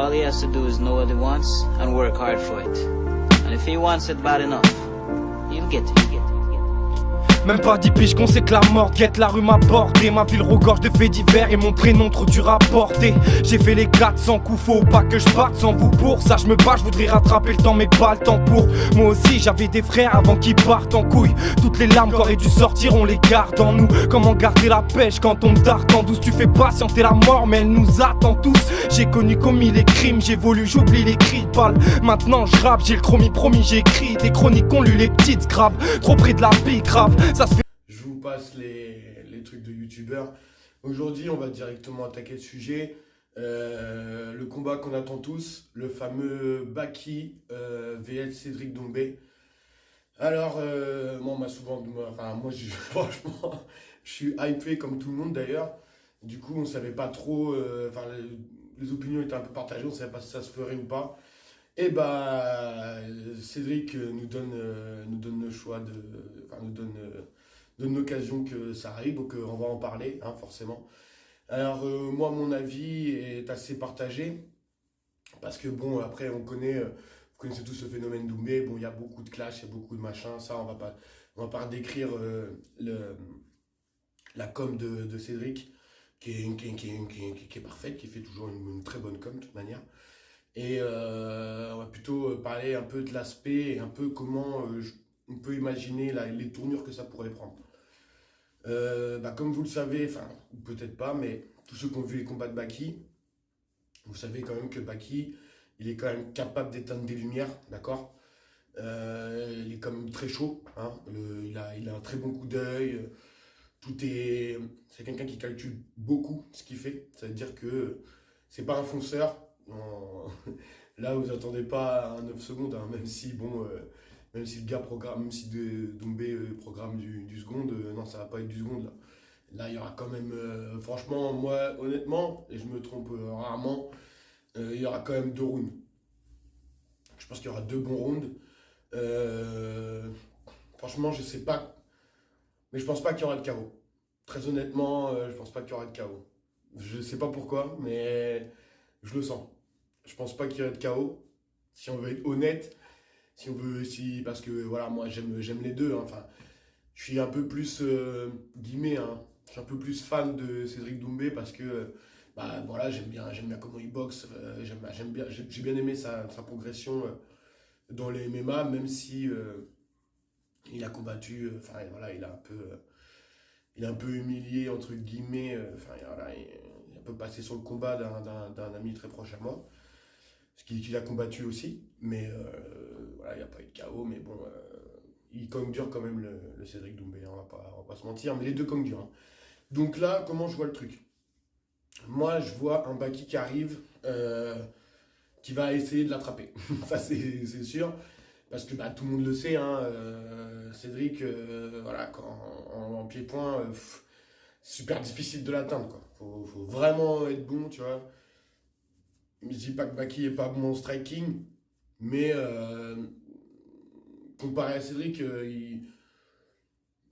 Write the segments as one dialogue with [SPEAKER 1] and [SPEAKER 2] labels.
[SPEAKER 1] All he has to do is know what he wants and work hard for it. And if he wants it bad enough, he'll get it.
[SPEAKER 2] Même pas 10 piges qu'on sait que la mort guette, la rue m'a bordé. Ma ville regorge de faits divers et mon prénom trop dur à porter. J'ai fait les 400 coups, faut pas que je parte sans vous. Pour ça je me bats, je voudrais rattraper le temps mais pas le temps pour. Moi aussi j'avais des frères avant qu'ils partent en couille. Toutes les larmes qu'auraient dû sortir on les garde en nous. Comment garder la pêche quand on dart en douce. Tu fais patienter la mort mais elle nous attend tous. J'ai connu commis les crimes, j'évolue, j'oublie les cris de balle. Maintenant je rappe, j'ai le chromie promis, j'écris des chroniques, on lu les petites graves. Trop près de la vie grave.
[SPEAKER 3] Je vous passe les trucs de youtubeurs. Aujourd'hui, on va directement attaquer le sujet. Le combat qu'on attend tous, le fameux Baki vs Cédric Doumbé. Alors, moi, on m'a souvent... Enfin, moi, franchement, je suis hypé comme tout le monde d'ailleurs. Du coup, on ne savait pas trop... les opinions étaient un peu partagées, on ne savait pas si ça se ferait ou pas. Et bah, Cédric nous donne le choix de... Enfin, nous donne l'occasion que ça arrive, donc on va en parler, hein, forcément. Alors, moi, mon avis est assez partagé, parce que bon, après, vous connaissez tous ce phénomène Doumbé, bon, il y a beaucoup de clash, il y a beaucoup de machins, ça, on va pas décrire la com de Cédric, qui est parfaite, qui fait toujours une très bonne com, de toute manière. Et on va plutôt parler un peu de l'aspect et un peu comment on peut imaginer les tournures que ça pourrait prendre. Comme vous le savez, enfin peut-être pas, mais tous ceux qui ont vu les combats de Baki, vous savez quand même que Baki, il est quand même capable d'éteindre des lumières, d'accord. Il est quand même très chaud, hein, il a un très bon coup d'œil, c'est quelqu'un qui calcule beaucoup ce qu'il fait, ça veut dire que c'est pas un fonceur. Là vous attendez pas un 9 secondes, hein, même si bon même si le gars programme, même si Doumbé programme du seconde, non ça va pas être du seconde là il y aura quand même franchement moi honnêtement, et je me trompe rarement, il y aura quand même 2 rounds. Je pense qu'il y aura 2 bons rounds. Franchement je sais pas, mais je pense pas qu'il y aura de KO. Très honnêtement je pense pas qu'il y aura de KO. Je sais pas pourquoi mais je le sens. Je pense pas qu'il y aurait de KO, si on veut être honnête, parce que voilà, moi j'aime les deux, hein. Enfin, je suis un peu plus, guillemets, hein, je suis un peu plus fan de Cédric Doumbé parce que, voilà, j'aime bien comment il boxe, j'ai bien aimé sa progression dans les MMA, même si il a combattu, voilà, il a un peu humilié, entre guillemets, voilà, il a un peu passé sur le combat d'un ami très proche à moi. Ce qu'il a combattu aussi, mais voilà, il n'y a pas eu de KO, mais bon, il cogne dur quand même le Cédric Doumbé, hein, on va pas se mentir, mais les deux cognent dur, hein. Donc là, comment je vois le truc? Moi, je vois un Baki qui arrive, qui va essayer de l'attraper, ça c'est sûr, parce que tout le monde le sait, hein, Cédric, voilà, en pied-point, super difficile de l'atteindre, quoi. Faut vraiment être bon, tu vois. Je dis pas que Baki est pas bon en striking, mais comparé à Cédric,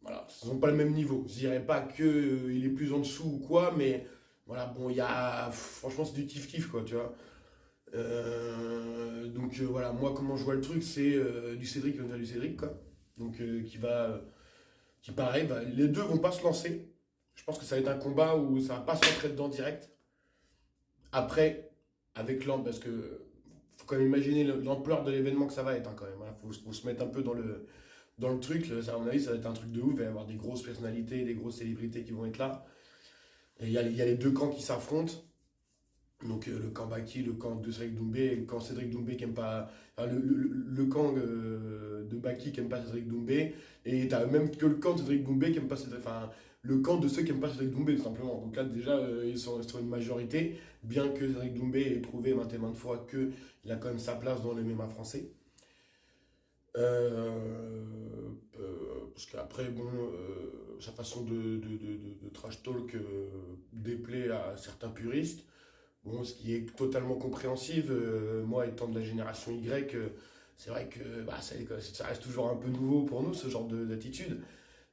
[SPEAKER 3] voilà, ils n'ont pas le même niveau. Je dirais pas qu'il est plus en dessous ou quoi, mais voilà, bon, franchement, c'est du kiff-kiff, quoi, tu vois. Donc voilà, moi, comment je vois le truc, c'est du Cédric contre du Cédric, quoi. Donc qui pareil, les deux vont pas se lancer. Je pense que ça va être un combat où ça va pas se rentrer dedans direct. Après, avec l'ampleur, parce que faut quand même imaginer l'ampleur de l'événement que ça va être, hein, quand même. Il faut se mettre un peu dans le truc. Ça, à mon avis, ça va être un truc de ouf. Il va y avoir des grosses personnalités, des grosses célébrités qui vont être là. Et il y a les deux camps qui s'affrontent. Donc le camp Baki, le camp de Cédric Doumbé, le camp Cédric Doumbé qui aime pas, le camp de Baki qui aime pas Cédric Doumbé, et t'as même que le camp de Cédric Doumbé qui aime pas Cédric, le camp de ceux qui aiment pas Cédric Doumbé tout simplement. Donc là déjà ils sont sur une majorité, bien que Cédric Doumbé ait prouvé maintes et maintes fois qu'il a quand même sa place dans le MMA français. Parce qu'après bon, sa façon de trash talk déplaît à certains puristes. Bon, ce qui est totalement compréhensible, moi étant de la génération Y, c'est vrai que ça reste toujours un peu nouveau pour nous, ce genre d'attitude.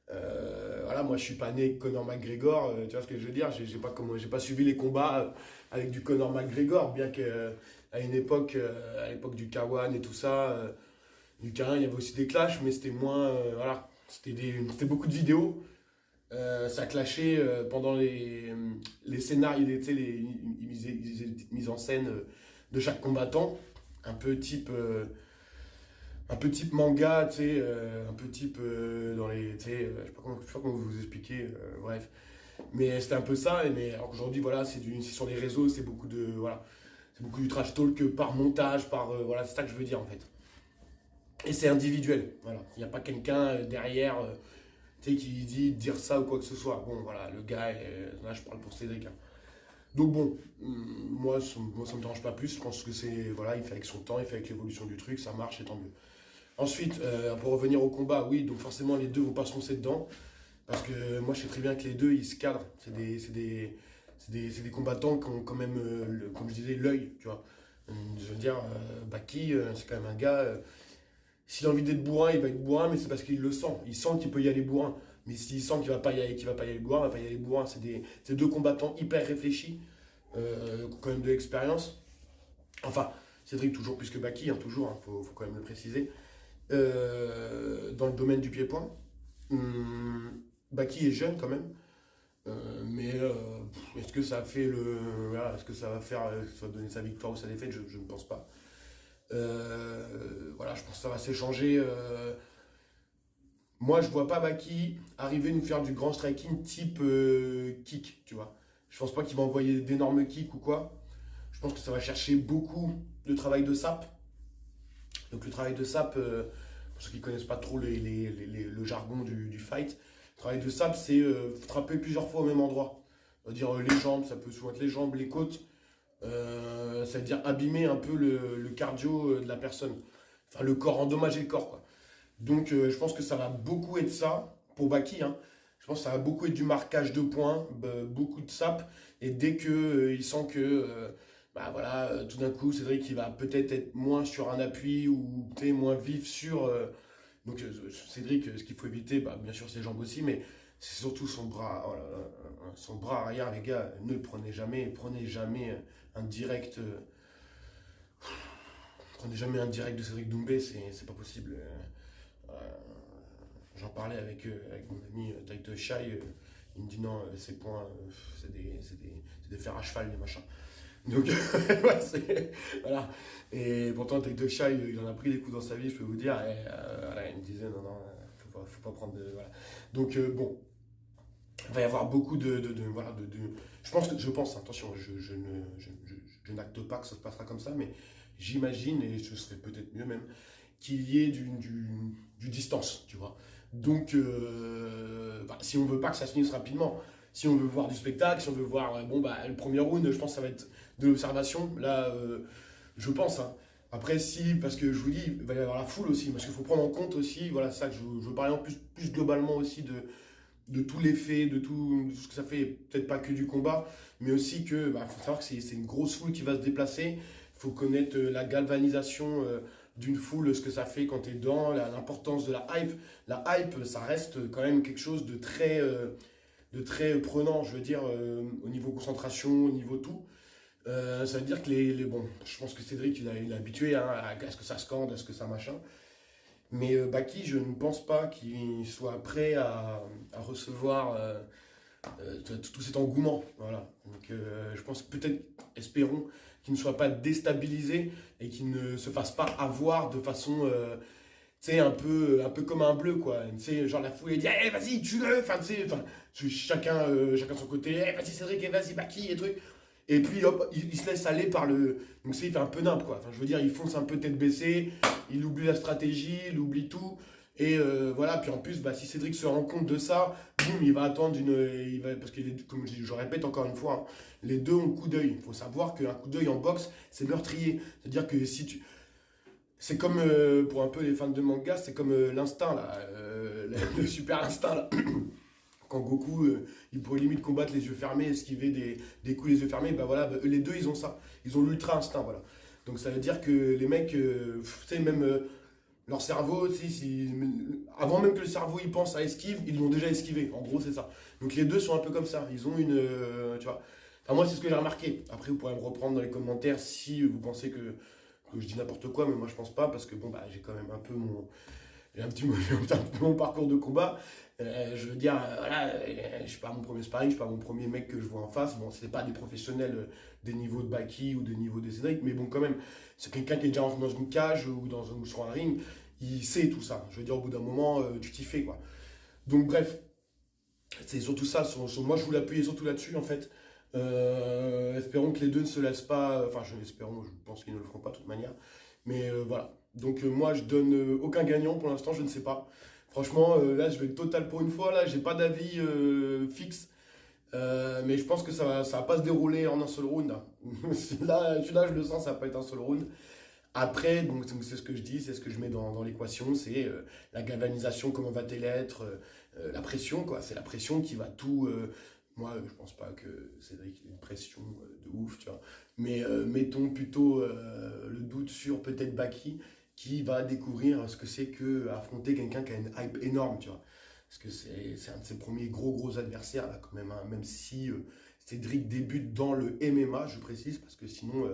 [SPEAKER 3] Voilà, moi je suis pas né avec Conor McGregor, tu vois ce que je veux dire, j'ai pas suivi les combats avec du Conor McGregor, bien que à l'époque du K1 et tout ça, du K1, il y avait aussi des clashs, mais c'était moins, voilà, c'était beaucoup de vidéos. Ça clashait pendant les scénarios, tu sais, ils faisaient des petites mises en scène de chaque combattant, un peu type manga, tu sais, un peu type dans les, tu sais, je sais pas comment vous expliquer, bref. Mais c'était un peu ça, mais alors qu'aujourd'hui, voilà, c'est sur les réseaux, c'est beaucoup du trash talk par montage, voilà, c'est ça que je veux dire en fait. Et c'est individuel, voilà. Il n'y a pas quelqu'un derrière, tu sais, qui dit dire ça ou quoi que ce soit. Bon, voilà, le gars, là, je parle pour Cédric. Hein. Donc bon, moi, ça me dérange pas plus. Je pense que voilà, il fait avec son temps, il fait avec l'évolution du truc, ça marche et tant mieux. Ensuite, pour revenir au combat, oui, donc forcément, les deux vont pas se foncer dedans. Parce que moi, je sais très bien que les deux, ils se cadrent. C'est des combattants qui ont quand même, comme je disais, l'œil, tu vois. Je veux dire, Baki, c'est quand même un gars, s'il a envie d'être bourrin, il va être bourrin, mais c'est parce qu'il le sent. Il sent qu'il peut y aller bourrin. Mais s'il sent qu'il va pas y aller bourrin, il va pas y aller bourrin. C'est deux combattants hyper réfléchis, qui ont quand même de l'expérience. Enfin, Cédric toujours plus que Baki, hein, toujours, hein, faut quand même le préciser. Dans le domaine du pied-point. Baki est jeune quand même, mais est-ce que ça fait voilà, est-ce que ça va faire, ça va donner sa victoire ou sa défaite, je ne pense pas. Voilà, je pense que ça va s'échanger. Moi, je vois pas Baki arriver nous faire du grand striking type kick, tu vois. Je pense pas qu'il va envoyer d'énormes kicks ou quoi. Je pense que ça va chercher beaucoup de travail de sap. Donc le travail de sap, pour ceux qui connaissent pas trop le jargon du fight, le travail de sap, c'est frapper plusieurs fois au même endroit. C'est-à-dire les jambes, ça peut souvent être les jambes, les côtes. C'est-à-dire abîmer un peu le cardio de la personne. Enfin, le corps, endommager le corps, quoi. Donc, je pense que ça va beaucoup être ça, pour Baki, hein. Je pense que ça va beaucoup être du marquage de points, beaucoup de sap. Et dès qu'il sent que, voilà, tout d'un coup, Cédric, il va peut-être être moins sur un appui ou moins vif sur... donc, Cédric, ce qu'il faut éviter, bien sûr, ses jambes aussi, mais c'est surtout son bras. Oh là là, son bras arrière, les gars, ne le prenez jamais un direct. Prenez jamais un direct de Cédric Doumbé, c'est pas possible. J'en parlais avec mon ami Taito Shai, il me dit non, ces points, c'est des fers à cheval, les machins. Donc, ouais, voilà. Et pourtant, Taito Shai, il en a pris des coups dans sa vie, je peux vous dire. Et, voilà, il me disait non, faut pas prendre de. Voilà. Donc, bon. Il va y avoir beaucoup voilà, je pense, attention, je n'acte pas que ça se passera comme ça, mais j'imagine, et ce serait peut-être mieux même, qu'il y ait du distance, tu vois. Donc, si on veut pas que ça se finisse rapidement, si on veut voir du spectacle, si on veut voir, le premier round, je pense que ça va être de l'observation, là, je pense, hein. Après, parce que je vous dis, il va y avoir la foule aussi, parce qu'il faut prendre en compte aussi, voilà, ça que je veux parler en plus globalement aussi de tout l'effet, de tout ce que ça fait, peut-être pas que du combat, mais aussi que, faut savoir que c'est une grosse foule qui va se déplacer, il faut connaître la galvanisation d'une foule, ce que ça fait quand tu es dedans, l'importance de la hype. La hype, ça reste quand même quelque chose de très prenant, je veux dire, au niveau concentration, au niveau tout. Ça veut dire que bon, je pense que Cédric, il est habitué hein, à ce que ça scande, à ce que ça machin. Mais Baki, je ne pense pas qu'il soit prêt à recevoir tout cet engouement. Voilà. Donc je pense peut-être, espérons, qu'il ne soit pas déstabilisé et qu'il ne se fasse pas avoir de façon, tu sais, un peu comme un bleu, quoi. Tu sais, genre la foule, elle dit, hey, vas-y, tue-le. Enfin, tu sais, chacun de son côté, hey, vas-y Cédric, vas-y Baki, et truc. Et puis hop, il se laisse aller par le... Donc il fait un peu nimp, quoi. Enfin, je veux dire, il fonce un peu tête baissée, il oublie la stratégie, il oublie tout. Et voilà, puis en plus, si Cédric se rend compte de ça, boum, il va attendre parce que, comme je répète encore une fois, hein, les deux ont le coup d'œil. Il faut savoir qu'un coup d'œil en boxe, c'est meurtrier. C'est-à-dire que si tu... C'est comme, pour un peu les fans de manga, c'est comme l'instinct, là, le super instinct, là. Quand Goku, il pourrait limite combattre les yeux fermés, esquiver des coups les yeux fermés, voilà, les deux, ils ont ça. Ils ont l'ultra instinct, voilà. Donc ça veut dire que les mecs, tu sais, même leur cerveau, avant même que le cerveau il pense à esquive, ils l'ont déjà esquivé. En gros, c'est ça. Donc les deux sont un peu comme ça. Ils ont tu vois. Enfin, moi, c'est ce que j'ai remarqué. Après, vous pourrez me reprendre dans les commentaires si vous pensez que je dis n'importe quoi, mais moi, je pense pas, parce que bon, bah, j'ai quand même un peu j'ai un petit peu mon parcours de combat. Je veux dire, voilà, je suis pas mon premier sparring, je suis pas mon premier mec que je vois en face. Bon, c'est pas des professionnels des niveaux de Baki ou des niveaux de Cédric, mais bon, quand même, c'est quelqu'un qui est déjà dans une cage ou sur un ring, il sait tout ça. Je veux dire, au bout d'un moment, tu t'y fais, quoi. Donc, bref, c'est surtout ça. Moi, je voulais appuyer surtout là-dessus, en fait. Espérons que les deux ne se laissent pas. Enfin, je pense qu'ils ne le feront pas de toute manière. Mais voilà. Donc, moi, je donne aucun gagnant pour l'instant, je ne sais pas. Franchement, là, je vais être total pour une fois. Là, j'ai pas d'avis fixe. Mais je pense que ça va pas se dérouler en un seul round. Hein. Celui-là, je le sens, ça va pas être un seul round. Après, donc c'est ce que je dis, c'est ce que je mets dans l'équation, c'est la galvanisation, comment va-t-elle être, la pression, quoi. C'est la pression qui va tout. Moi, je pense pas que Cédric ait une pression de ouf, tu vois. Mais mettons plutôt le doute sur peut-être Baki, qui va découvrir ce que c'est que affronter quelqu'un qui a une hype énorme, tu vois. Parce que c'est un de ses premiers gros adversaires, là, quand même, hein. Même si Cédric débute dans le MMA, je précise, parce que sinon,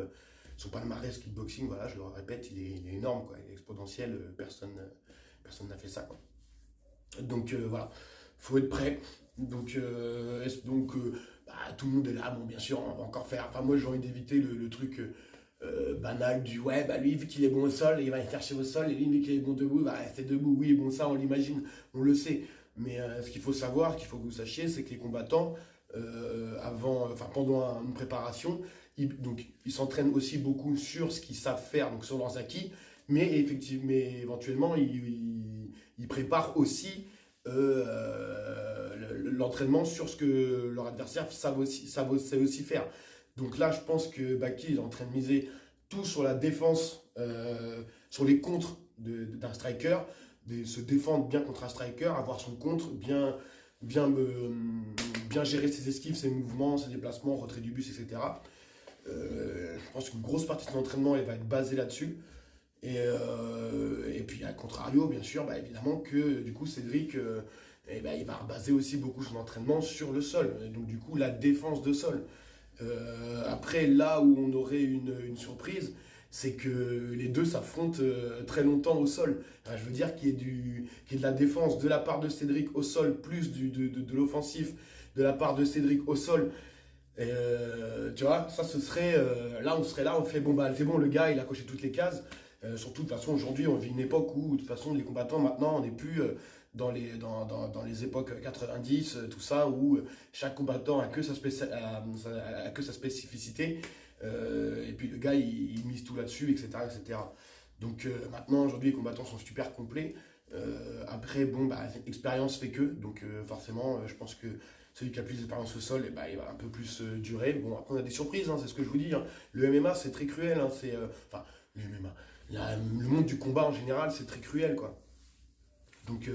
[SPEAKER 3] son palmarès kickboxing, voilà, je le répète, il est énorme, quoi. Il est exponentiel, personne n'a fait ça, quoi. Donc, voilà, faut être prêt. Donc, bah, tout le monde est là, bon, bien sûr, on va encore faire. Enfin, moi, j'ai envie d'éviter le truc banal du ouais, bah lui, vu qu'il est bon au sol, il va aller chercher au sol, et lui, vu qu'il est bon debout, il va rester debout. Oui, bon, ça, on l'imagine, on le sait. Mais ce qu'il faut savoir, qu'il faut que vous sachiez, c'est que les combattants, pendant une préparation, ils s'entraînent aussi beaucoup sur ce qu'ils savent faire, donc sur leurs acquis, mais éventuellement, ils préparent aussi l'entraînement sur ce que leur adversaire sait aussi faire. Donc là, je pense que Baki est en train de miser tout sur la défense, sur les contres d'un striker, se défendre bien contre un striker, avoir son contre, bien gérer ses esquives, ses mouvements, ses déplacements, retrait du bus, etc. Je pense qu'une grosse partie de son entraînement elle va être basée là-dessus. Et puis à contrario, bien sûr, bah, évidemment que du coup Cédric, il va baser aussi beaucoup son entraînement sur le sol. Et donc du coup la défense de sol. Après, là où on aurait une surprise, c'est que les deux s'affrontent très longtemps au sol. Enfin, je veux dire qu'il y ait de la défense de la part de Cédric au sol, plus de l'offensif de la part de Cédric au sol. Tu vois, ça ce serait... là, on fait, bon, bah c'est bon, le gars, il a coché toutes les cases. Surtout, de toute façon, aujourd'hui, on vit une époque où, de toute façon, les combattants, maintenant, on n'est plus dans les époques 90, tout ça, où chaque combattant a que sa spécificité. Et puis, le gars, il mise tout là-dessus, etc., etc. Donc, maintenant, aujourd'hui, les combattants sont super complets. Après, bon, bah, expérience fait que. Donc, forcément, je pense que celui qui a plus d'expérience au sol, il va un peu plus durer. Bon, après, on a des surprises, hein, c'est ce que je vous dis. Hein. Le MMA, c'est très cruel. Hein, le MMA. Le monde du combat en général, c'est très cruel, quoi. Donc,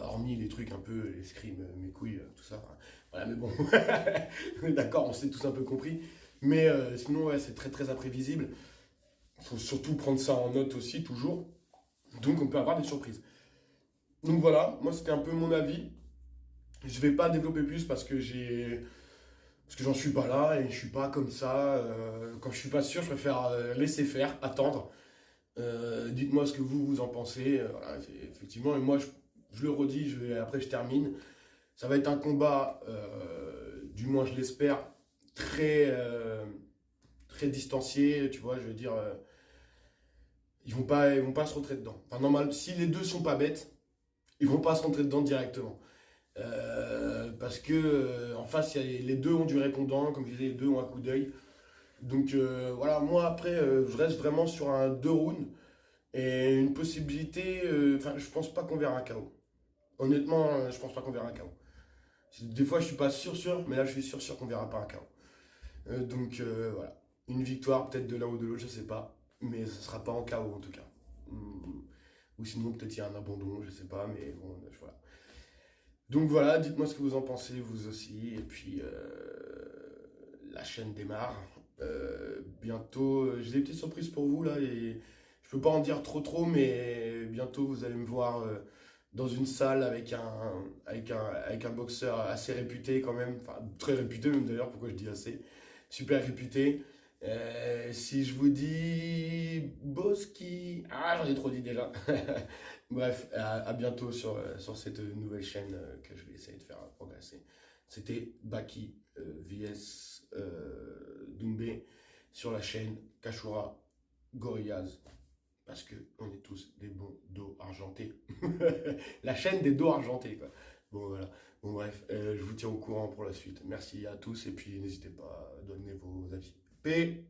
[SPEAKER 3] hormis les trucs un peu, les scrims, mes couilles, tout ça. Voilà, mais bon, d'accord, on s'est tous un peu compris. Mais sinon, ouais, c'est très imprévisible. Il faut surtout prendre ça en note aussi, toujours. Donc, on peut avoir des surprises. Donc voilà, moi, c'était un peu mon avis. Je vais pas développer plus parce que j'en suis pas là et je suis pas comme ça. Quand je suis pas sûr, je préfère laisser faire, attendre. Dites-moi ce que vous en pensez. Voilà, effectivement, et moi je le redis, après je termine. Ça va être un combat, du moins je l'espère, très distancié. Tu vois, je veux dire, ils vont pas se rentrer dedans. Enfin, normal, si les deux sont pas bêtes, ils vont pas se rentrer dedans directement. Parce que en face, les deux ont du répondant, comme je disais, les deux ont un coup d'œil. Donc voilà, moi après, je reste vraiment sur un 2 rounds et une possibilité. Je pense pas qu'on verra un KO. Honnêtement, je pense pas qu'on verra un KO. Des fois, je suis pas sûr, mais là, je suis sûr qu'on verra pas un KO. Donc voilà, une victoire peut-être de l'un ou de l'autre, je sais pas, mais ce sera pas en KO en tout cas. Ou sinon, peut-être il y a un abandon, je sais pas, mais bon, voilà. Donc voilà, dites-moi ce que vous en pensez, vous aussi. Et puis, la chaîne démarre. Bientôt, j'ai des petites surprises pour vous, là. Et je peux pas en dire trop, mais bientôt, vous allez me voir dans une salle avec un boxeur assez réputé quand même, enfin très réputé même d'ailleurs, pourquoi je dis assez, super réputé. Si je vous dis Boski, ah j'en ai trop dit déjà. Bref, à bientôt sur cette nouvelle chaîne que je vais essayer de faire progresser. C'était Baki vs Doumbé sur la chaîne Kashura Gorillaz. Parce que on est tous des bons dos argentés. La chaîne des dos argentés, quoi. Bon, voilà. Bon, bref, je vous tiens au courant pour la suite. Merci à tous et puis n'hésitez pas à donner vos avis. Paix